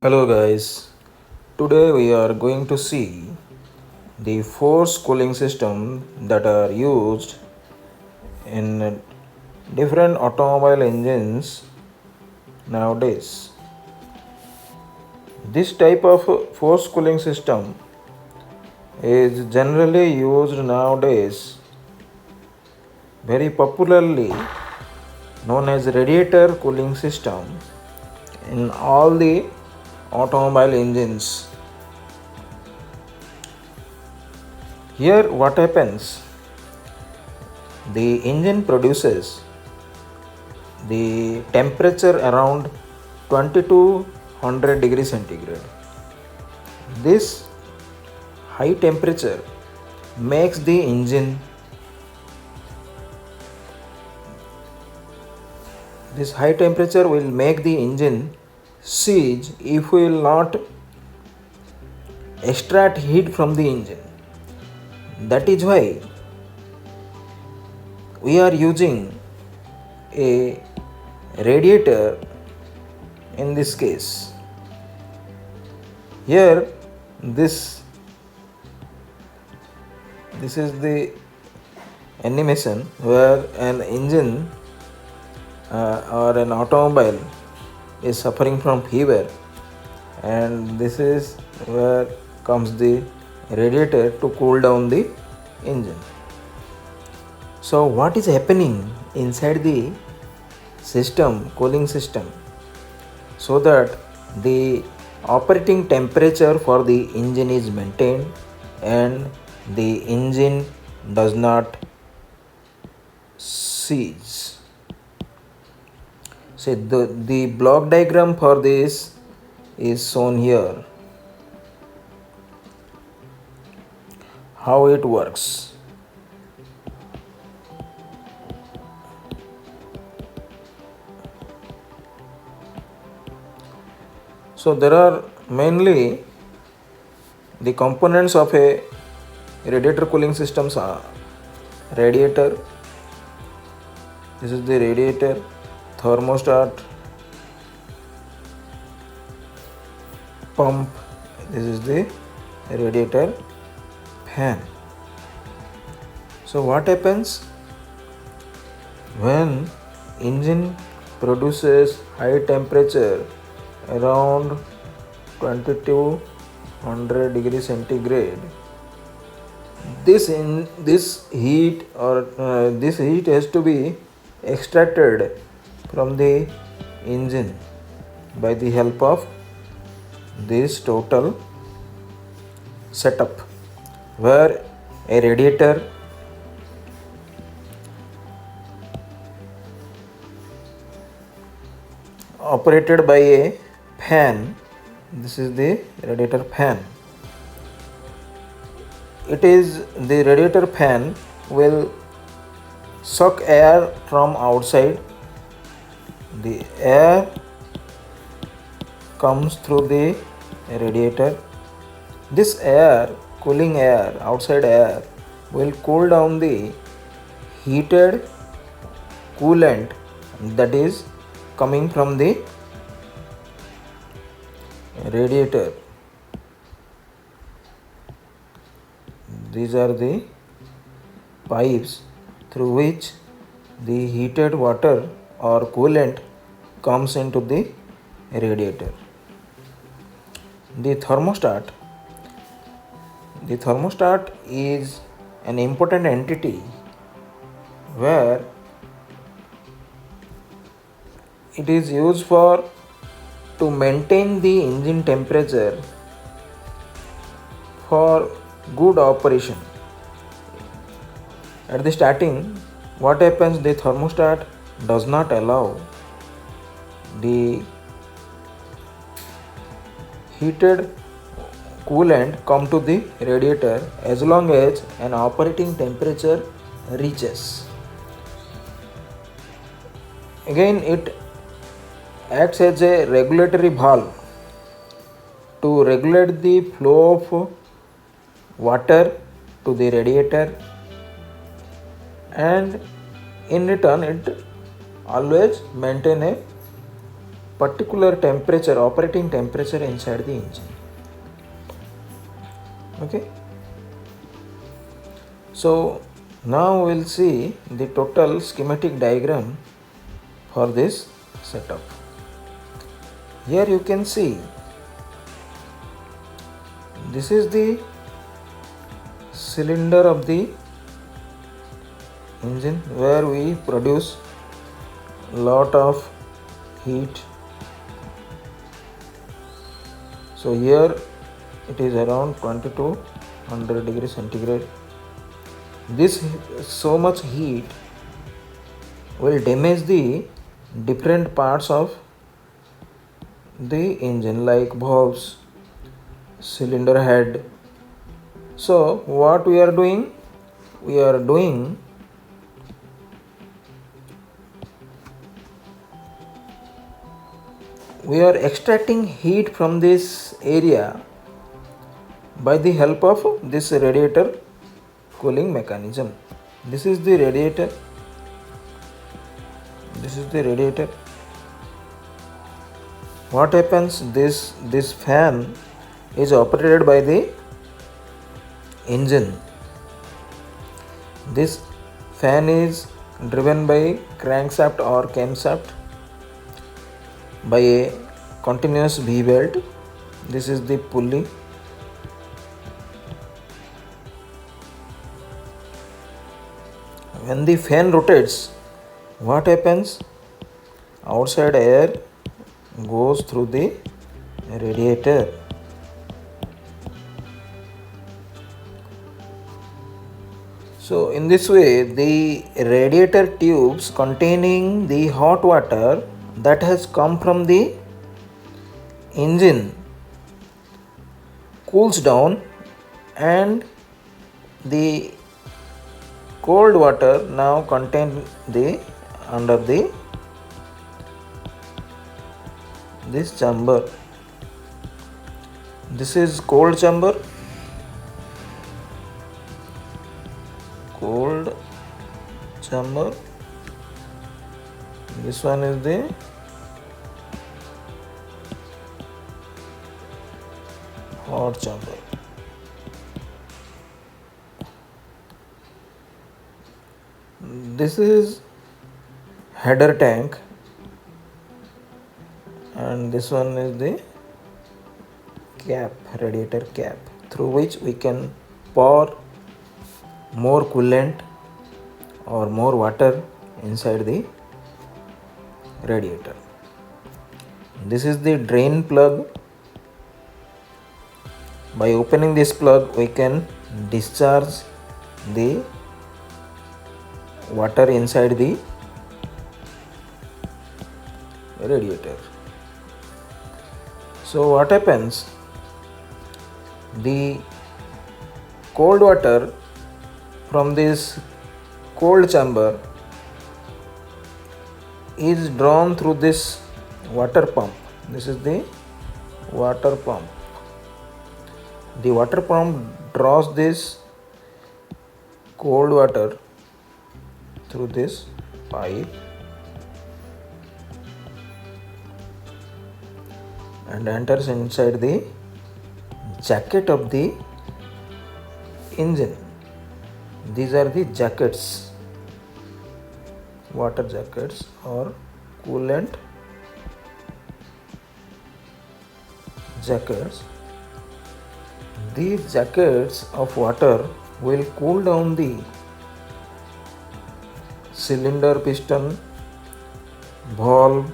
Hello guys, today we are going to see the force cooling system that are used in different automobile engines nowadays. This type of force cooling system is generally used nowadays very popularly known as radiator cooling system in all the automobile engines. Here what happens, the engine produces the temperature around 2200 degrees centigrade. This high temperature makes the engine this high temperature will make the engine siege if we will not extract heat from the engine. That is why we are using a radiator in this case. Here this is the animation where an engine or an automobile is suffering from fever, and this is where comes the radiator to cool down the engine. So what is happening inside the cooling system, so that the operating temperature for the engine is maintained and the engine does not seize. So the block diagram for this is shown here, how it works. So there are mainly the components of a radiator cooling systems are radiator, this is the radiator, thermostat, pump, this is the radiator fan. So what happens when engine produces high temperature around 2200 degrees centigrade, this heat has to be extracted from the engine by the help of this total setup, where a radiator operated by a fan, this is the radiator fan. The radiator fan will suck air from outside. The air comes through the radiator. This air, cooling air, outside air, will cool down the heated coolant that is coming from the radiator. These are the pipes through which the heated water or coolant comes into the radiator. The thermostat is an important entity where it is used to maintain the engine temperature for good operation. At the starting, what happens, the thermostat does not allow the heated coolant come to the radiator as long as an operating temperature reaches. Again, it acts as a regulatory valve to regulate the flow of water to the radiator, and in return it always maintain a particular temperature, operating temperature inside the engine. Okay, so now we'll see the total schematic diagram for this setup. Here you can see this is the cylinder of the engine where we produce lot of heat. So here it is around 2200 degrees centigrade. This so much heat will damage the different parts of the engine like valves, cylinder head. So what we are doing? We are extracting heat from this area by the help of this radiator cooling mechanism. This is the radiator. What happens? This fan is operated by the engine. This fan is driven by crankshaft or camshaft by a continuous V belt. This is the pulley. When the fan rotates, what happens? Outside air goes through the radiator. So in this way, the radiator tubes containing the hot water that has come from the engine cools down, and the cold water now contained under this chamber. This is cold chamber. This one is the hot chamber. This is header tank, and this one is the cap, radiator cap, through which we can pour more coolant or more water inside the radiator. This is the drain plug. By opening this plug, we can discharge the water inside the radiator. So what happens? The cold water from this cold chamber is drawn through this water pump. This is the water pump. The water pump draws this cold water through this pipe and enters inside the jacket of the engine. These are the jackets, water jackets or coolant jackets. These jackets of water will cool down the cylinder, piston, valve.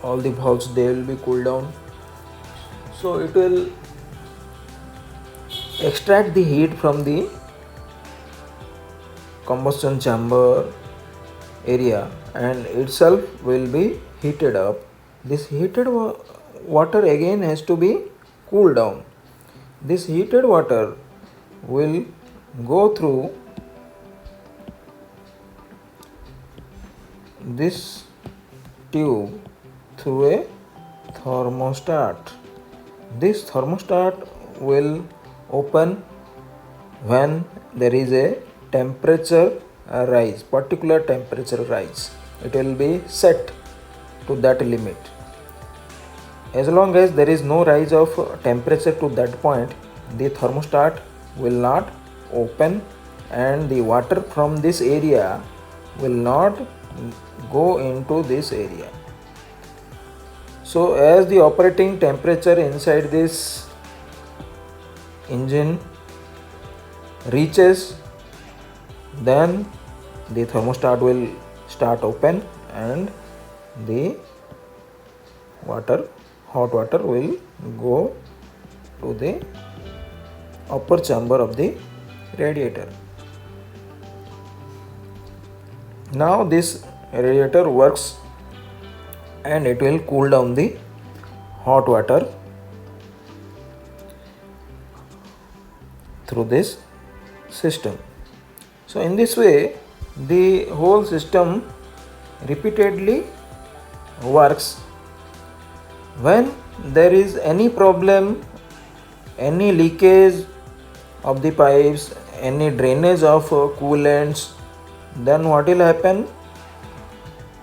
All the valves, they will be cooled down. So it will extract the heat from the combustion chamber area and itself will be heated up. This heated water again has to be cooled down. This heated water will go through this tube through a thermostat. This thermostat will open when there is a temperature rise, particular temperature rise. It will be set to that limit. As long as there is no rise of temperature to that point, the thermostat will not open and the water from this area will not go into this area. So as the operating temperature inside this engine reaches, then the thermostat will start open and the hot water will go to the upper chamber of the radiator. Now this radiator works and it will cool down the hot water through this system. So in this way the whole system repeatedly works. When there is any problem, any leakage of the pipes, any drainage of coolants, then what will happen?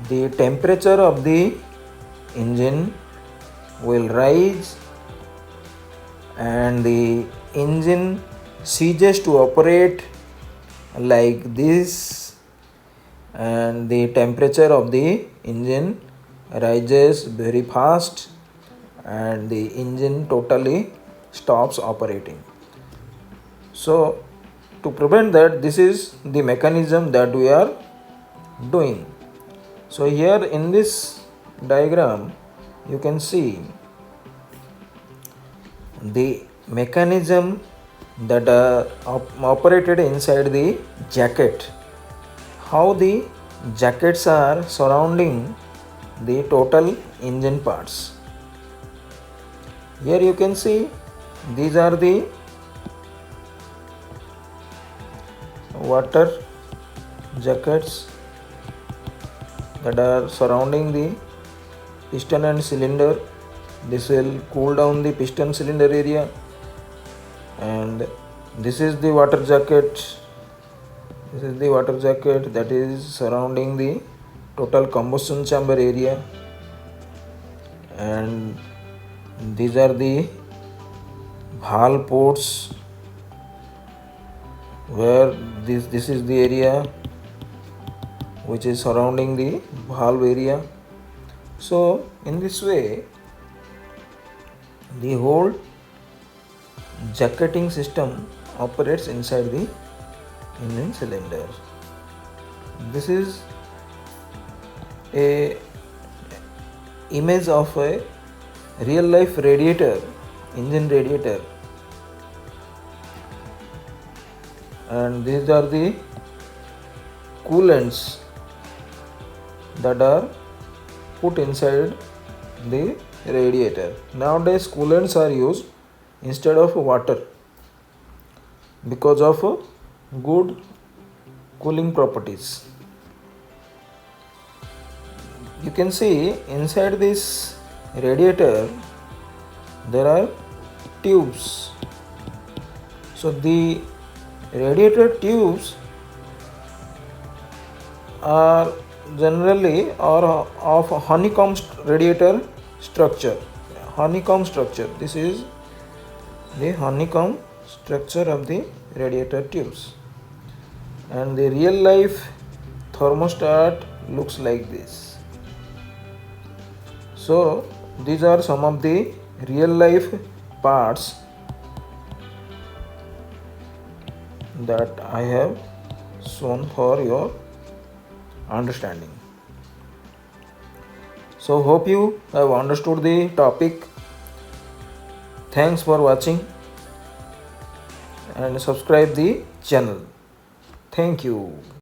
The temperature of the engine will rise and the engine ceases to operate like this, and the temperature of the engine rises very fast and the engine totally stops operating. So to prevent that, this is the mechanism that we are doing. So here in this diagram you can see the mechanism that are operated inside the jacket, how the jackets are surrounding the total engine parts. Here you can see these are the water jackets that are surrounding the piston and cylinder. This will cool down the piston cylinder area, and this is the water jacket. This is the water jacket that is surrounding the total combustion chamber area, and these are the valve ports where this is the area which is surrounding the valve area. So in this way the whole jacketing system operates inside the engine cylinder. This is a image of a real life radiator, engine radiator, and these are the coolants that are put inside the radiator. Nowadays coolants are used instead of water because of good cooling properties. You can see inside this radiator there are tubes. So the radiator tubes are generally or of honeycomb radiator structure. Honeycomb structure. This is the honeycomb structure of the radiator tubes, and the real life thermostat looks like this. So these are some of the real life parts that I have shown for your understanding. So hope you have understood the topic. Thanks for watching and subscribe the channel. Thank you.